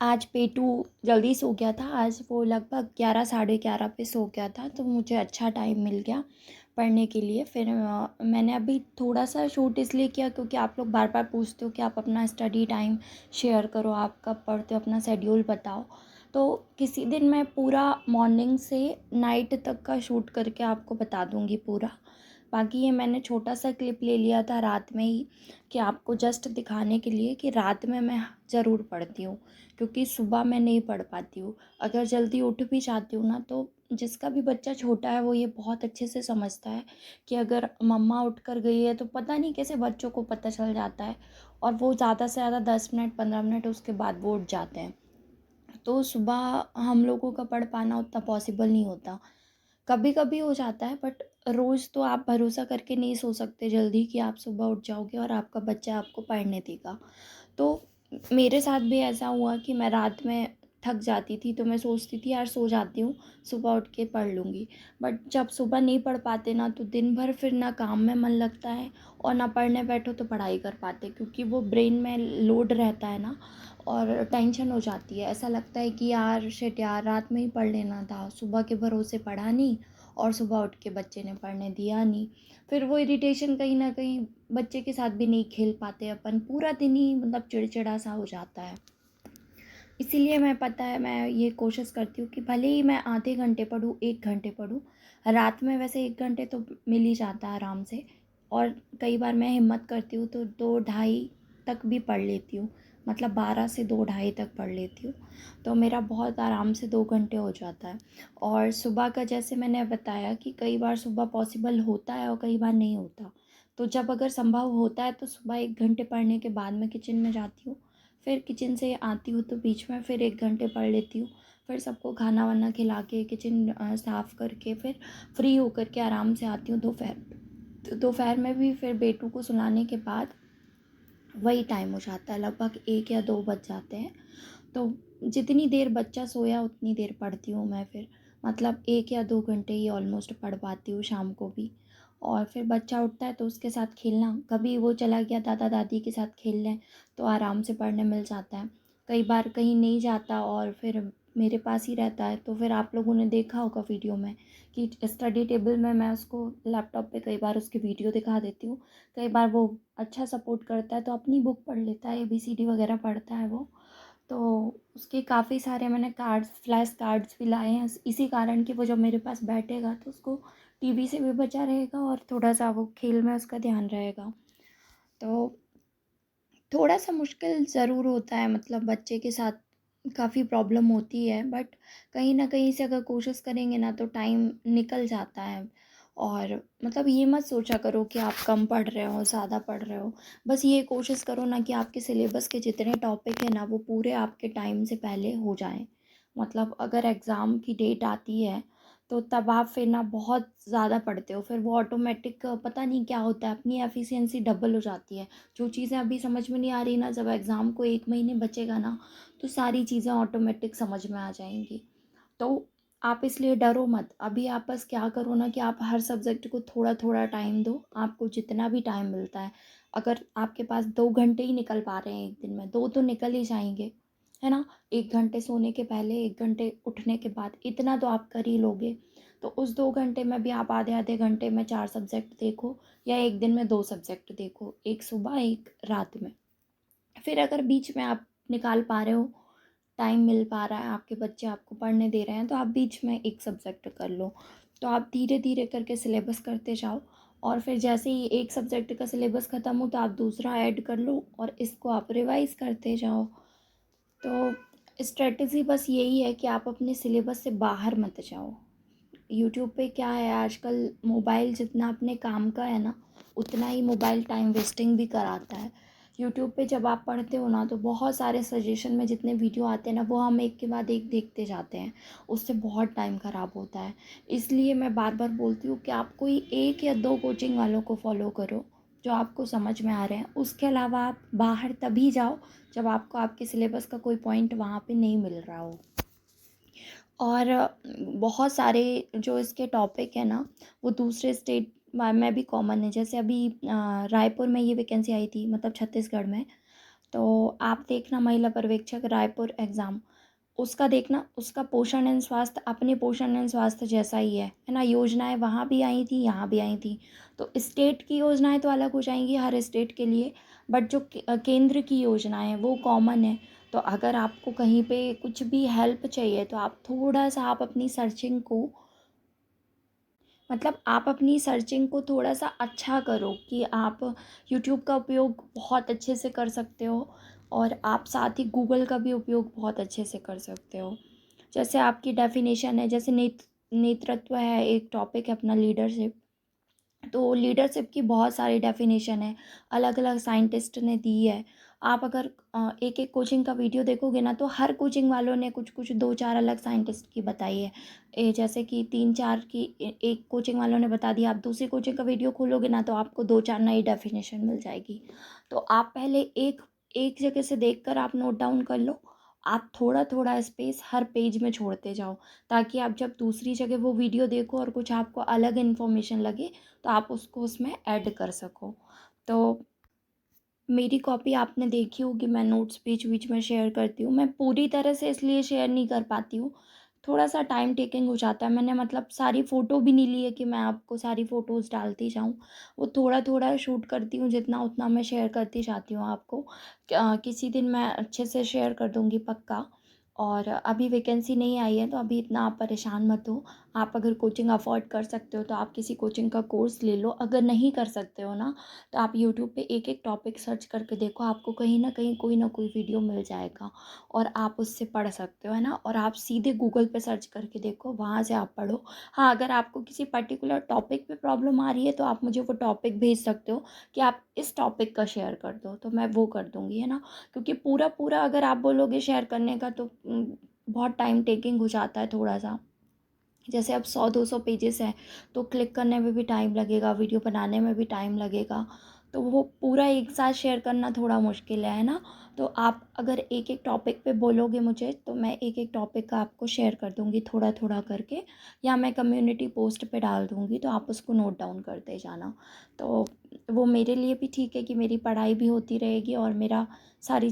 आज पेटू जल्दी सो गया था। आज वो लगभग 11 साढ़े 11 पे सो गया था, तो मुझे अच्छा टाइम मिल गया पढ़ने के लिए। फिर मैंने अभी थोड़ा सा शूट इसलिए किया क्योंकि आप लोग बार बार पूछते हो कि आप अपना स्टडी टाइम शेयर करो, आप कब पढ़ते हो, अपना शेड्यूल बताओ। तो किसी दिन मैं पूरा मॉर्निंग से नाइट तक का शूट करके आपको बता दूँगी पूरा। बाकी ये मैंने छोटा सा क्लिप ले लिया था रात में ही, कि आपको जस्ट दिखाने के लिए कि रात में मैं ज़रूर पढ़ती हूँ, क्योंकि सुबह मैं नहीं पढ़ पाती हूँ। अगर जल्दी उठ भी जाती हूँ ना, तो जिसका भी बच्चा छोटा है वो ये बहुत अच्छे से समझता है कि अगर मम्मा उठ कर गई है तो पता नहीं कैसे बच्चों को पता चल जाता है, और वो ज़्यादा से ज़्यादा 10 मिनट 15 मिनट उसके बाद वो उठ जाते हैं। तो सुबह हम लोगों का पढ़ पाना उतना पॉसिबल नहीं होता। कभी कभी हो जाता है, बट रोज़ तो आप भरोसा करके नहीं सो सकते जल्दी कि आप सुबह उठ जाओगे और आपका बच्चा आपको पढ़ने देगा। तो मेरे साथ भी ऐसा हुआ कि मैं रात में थक जाती थी, तो मैं सोचती थी यार सो जाती हूँ, सुबह उठ के पढ़ लूँगी। बट जब सुबह नहीं पढ़ पाते ना, तो दिन भर फिर ना काम में मन लगता है और ना पढ़ने बैठो तो पढ़ाई कर पाते, क्योंकि वो ब्रेन में लोड रहता है ना, और टेंशन हो जाती है। ऐसा लगता है कि यार शिट यार, रात में ही पढ़ लेना था, सुबह के भरोसे पढ़ा नहीं और सुबह उठ के बच्चे ने पढ़ने दिया नहीं। फिर वो इरिटेशन कहीं ना कहीं बच्चे के साथ भी नहीं खेल पाते अपन, पूरा दिन ही मतलब चिड़चिड़ा सा हो जाता है। इसीलिए मैं, पता है, मैं ये कोशिश करती हूँ कि भले ही मैं आधे घंटे पढूँ, 1 घंटे पढूँ। रात में वैसे 1 घंटे तो मिल ही जाता है आराम से, और कई बार मैं हिम्मत करती हूँ तो 2 ढाई तक भी पढ़ लेती हूँ। मतलब 12 से 2 ढाई तक पढ़ लेती हूँ। तो मेरा बहुत आराम से 2 घंटे हो जाता है। और सुबह का जैसे मैंने बताया कि कई बार सुबह पॉसिबल होता है और कई बार नहीं होता। तो जब अगर संभव होता है तो सुबह 1 घंटे पढ़ने के बाद मैं किचन में जाती हूँ। फिर किचन से आती हूँ तो बीच में फिर 1 घंटे पढ़ लेती हूँ। फिर सबको खाना वाना खिला के किचन साफ़ करके फिर फ्री होकर के आराम से आती हूँ दोपहर। तो दोपहर में भी फिर बेटू को सुलाने के बाद वही टाइम हो जाता है, लगभग 1 या 2 बज जाते हैं। तो जितनी देर बच्चा सोया उतनी देर पढ़ती हूँ मैं फिर। मतलब 1 या 2 घंटे ही ऑलमोस्ट पढ़ पाती हूँ शाम को भी। और फिर बच्चा उठता है तो उसके साथ खेलना, कभी वो चला गया दादा दादी के साथ खेल लें तो आराम से पढ़ने मिल जाता है। कई बार कहीं नहीं जाता और फिर मेरे पास ही रहता है, तो फिर आप लोगों ने देखा होगा वीडियो में कि स्टडी टेबल में मैं उसको लैपटॉप पे कई बार उसकी वीडियो दिखा देती हूँ। कई बार वो अच्छा सपोर्ट करता है तो अपनी बुक पढ़ लेता है, ABCD वगैरह पढ़ता है वो। तो उसके काफ़ी सारे मैंने कार्ड्स, फ्लैश कार्ड्स भी लाए हैं इसी कारण कि वो जब मेरे पास बैठेगा तो उसको टीवी से भी बचा रहेगा और थोड़ा सा वो खेल में उसका ध्यान रहेगा। तो थोड़ा सा मुश्किल ज़रूर होता है, मतलब बच्चे के साथ काफ़ी प्रॉब्लम होती है, बट कहीं ना कहीं से अगर कोशिश करेंगे ना तो टाइम निकल जाता है। और मतलब ये मत सोचा करो कि आप कम पढ़ रहे हो, ज़्यादा पढ़ रहे हो। बस ये कोशिश करो ना कि आपके सिलेबस के जितने टॉपिक हैं ना वो पूरे आपके टाइम से पहले हो जाएं। मतलब अगर एग्ज़ाम की डेट आती है तो तब आप फिर ना बहुत ज़्यादा पढ़ते हो, फिर वो ऑटोमेटिक पता नहीं क्या होता है, अपनी एफिशिएंसी डबल हो जाती है। जो चीज़ें अभी समझ में नहीं आ रही ना, जब एग्ज़ाम को 1 महीने बचेगा ना, तो सारी चीज़ें ऑटोमेटिक समझ में आ जाएंगी। तो आप इसलिए डरो मत। अभी आप बस क्या करो ना कि आप हर सब्जेक्ट को थोड़ा थोड़ा टाइम दो, आपको जितना भी टाइम मिलता है। अगर आपके पास 2 घंटे ही निकल पा रहे हैं एक दिन में, दो तो निकल ही जाएंगे, है ना। 1 घंटे सोने के पहले, 1 घंटे उठने के बाद, इतना तो आप कर ही लोगे। तो उस 2 घंटे में भी आप आधे आधे घंटे में 4 सब्जेक्ट देखो, या एक दिन में 2 सब्जेक्ट देखो, एक सुबह एक रात में। फिर अगर बीच में आप निकाल पा रहे हो, टाइम मिल पा रहा है, आपके बच्चे आपको पढ़ने दे रहे हैं, तो आप बीच में एक सब्जेक्ट कर लो। तो आप धीरे धीरे करके सिलेबस करते जाओ, और फिर जैसे ही एक सब्जेक्ट का सिलेबस ख़त्म हो तो आप दूसरा ऐड कर लो और इसको आप रिवाइज़ करते जाओ। तो स्ट्रेटजी बस यही है कि आप अपने सिलेबस से बाहर मत जाओ। यूट्यूब पे क्या है आजकल, मोबाइल जितना अपने काम का है ना, उतना ही मोबाइल टाइम वेस्टिंग भी कराता है। यूट्यूब पे जब आप पढ़ते हो ना तो बहुत सारे सजेशन में जितने वीडियो आते हैं ना, वो हम एक के बाद एक देखते जाते हैं, उससे बहुत टाइम ख़राब होता है। इसलिए मैं बार बार बोलती हूँ कि आप कोई 1 या 2 कोचिंग वालों को फॉलो करो जो आपको समझ में आ रहे हैं। उसके अलावा आप बाहर तभी जाओ जब आपको आपके सिलेबस का कोई पॉइंट वहाँ पे नहीं मिल रहा हो। और बहुत सारे जो इसके टॉपिक है ना, वो दूसरे स्टेट में भी कॉमन है। जैसे अभी रायपुर में ये वैकेंसी आई थी, मतलब छत्तीसगढ़ में। तो आप देखना महिला पर्यवेक्षक रायपुर एग्ज़ाम, उसका देखना, उसका पोषण एंड स्वास्थ्य अपने पोषण एंड स्वास्थ्य जैसा ही है ना? योजनाएँ वहाँ भी आई थी, यहाँ भी आई थी। तो स्टेट की योजनाएँ तो अलग हो जाएँगी हर स्टेट के लिए, बट जो केंद्र की योजनाएँ हैं वो कॉमन है। तो अगर आपको कहीं पे कुछ भी हेल्प चाहिए तो आप थोड़ा-सा आप अपनी सर्चिंग को, मतलब आप अपनी सर्चिंग को थोड़ा-सा अच्छा करो कि आप यूट्यूब का उपयोग बहुत अच्छे से कर सकते हो और आप साथ ही गूगल का भी उपयोग बहुत अच्छे से कर सकते हो। जैसे आपकी डेफ़िनेशन है, जैसे नेतृत्व है, एक टॉपिक है अपना लीडरशिप। तो लीडरशिप की बहुत सारी डेफिनेशन है, अलग-अलग साइंटिस्ट ने दी है। आप अगर एक-एक कोचिंग का वीडियो देखोगे ना तो हर कोचिंग वालों ने कुछ-कुछ 2-4 अलग साइंटिस्ट की बताई है। जैसे कि 3-4 की एक कोचिंग वालों ने बता दिया, आप दूसरी कोचिंग का वीडियो खोलोगे ना तो आपको 2-4 नई डेफिनेशन मिल जाएगी। तो आप पहले एक एक जगह से देखकर आप नोट डाउन कर लो। आप थोड़ा-थोड़ा स्पेस हर पेज में छोड़ते जाओ, ताकि आप जब दूसरी जगह वो वीडियो देखो और कुछ आपको अलग इन्फॉर्मेशन लगे तो आप उसको उसमें ऐड कर सको। तो मेरी कॉपी आपने देखी होगी, मैं नोट्स बीच-बीच में शेयर करती हूँ। मैं पूरी तरह से इसलिए शेयर नहीं कर पाती हूँ, थोड़ा-सा टाइम टेकिंग हो जाता है। मैंने मतलब सारी फ़ोटो भी नहीं ली है कि मैं आपको सारी फ़ोटोज़ डालती जाऊँ। वो थोड़ा-थोड़ा शूट करती हूँ, जितना उतना मैं शेयर करती जाती हूँ आपको। किसी दिन मैं अच्छे से शेयर कर दूँगी पक्का। और अभी वैकेंसी नहीं आई है तो अभी इतना आप परेशान मत हो। आप अगर कोचिंग अफ़ोर्ड कर सकते हो तो आप किसी कोचिंग का कोर्स ले लो। अगर नहीं कर सकते हो ना तो आप यूट्यूब पे एक-एक टॉपिक सर्च करके देखो, आपको कहीं न कहीं कोई ना कोई वीडियो मिल जाएगा और आप उससे पढ़ सकते हो, है ना? और आप सीधे गूगल पे सर्च करके देखो, वहाँ से आप पढ़ो। हाँ, अगर आपको किसी पर्टिकुलर टॉपिक पे प्रॉब्लम आ रही है तो आप मुझे वो टॉपिक भेज सकते हो कि आप इस टॉपिक का शेयर कर दो, तो मैं वो कर दूँगी, है ना? क्योंकि पूरा-पूरा अगर आप बोलोगे शेयर करने का तो बहुत टाइम टेकिंग हो जाता है थोड़ा-सा। जैसे अब 100-200 पेजेस हैं, तो क्लिक करने में भी टाइम लगेगा, वीडियो बनाने में भी टाइम लगेगा, तो वो पूरा एक साथ शेयर करना थोड़ा मुश्किल है ना? तो आप अगर एक-एक टॉपिक पे बोलोगे मुझे, तो मैं एक-एक टॉपिक का आपको शेयर कर दूँगी थोड़ा-थोड़ा करके, या मैं कम्युनिटी पोस्ट पे डाल दूँगी, तो आप उसको नोट डाउन करते जाना। तो वो मेरे लिए भी ठीक है कि मेरी पढ़ाई भी होती रहेगी और मेरा सारी